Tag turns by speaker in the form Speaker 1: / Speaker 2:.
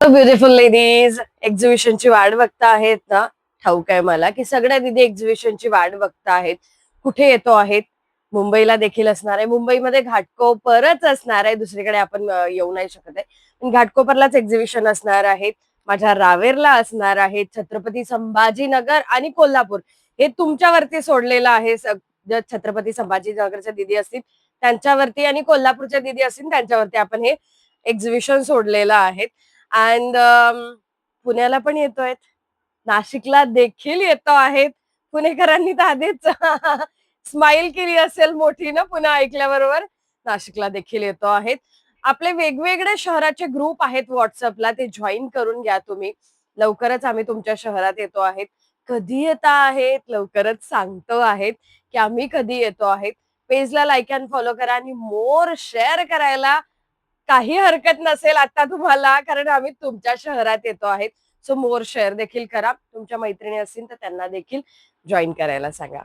Speaker 1: Beautiful ladies, एक्झिबिशनची वाट बघता आहेत ना. ठाऊक आहे मला की सगळ्या दिदी एक्झिबिशनची वाट बघता आहेत. कुठे येतो आहेत? मुंबईला देखील असणार आहे. मुंबईमध्ये घाटकोपरच असणार आहे. दुसरीकडे आपण येऊ नाही शकत आहे. पण घाटकोपरलाच एक्झिबिशन असणार आहेत. माझ्या रावेरला असणार आहे. छत्रपती संभाजीनगर आणि कोल्हापूर हे तुमच्यावरती सोडलेलं आहे. जर छत्रपती संभाजीनगरच्या दिदी असतील त्यांच्यावरती आणि कोल्हापूरच्या दिदी असतील त्यांच्यावरती आपण हे एक्झिबिशन सोडलेलं आहे. अँड पुण्याला पण येतोय, नाशिकला देखील येतो आहेत. पुणेकरांनी तर आधीच स्माइल केली असेल मोठी ना पुन्हा ऐकल्याबरोबर. नाशिकला देखील येतो आहेत. आपले वेगवेगळे शहराचे ग्रुप आहेत WhatsAppला, ते जॉईन करून घ्या तुम्ही. लवकरच आम्ही तुमच्या शहरात येतो आहेत. कधी येता आहेत लवकरच सांगतो आहेत की आम्ही कधी येतो आहेत. पेजला लाईक अँड फॉलो करा आणि मोर शेअर करायला काही हरकत नसेल आता तुम्हाला, कारण आम्ही तुमच्या शहरात येतो आहेत. सो मोर शेअर देखील करा. तुमच्या मैत्रिणी असतील तर त्यांना देखील जॉईन करायला सांगा.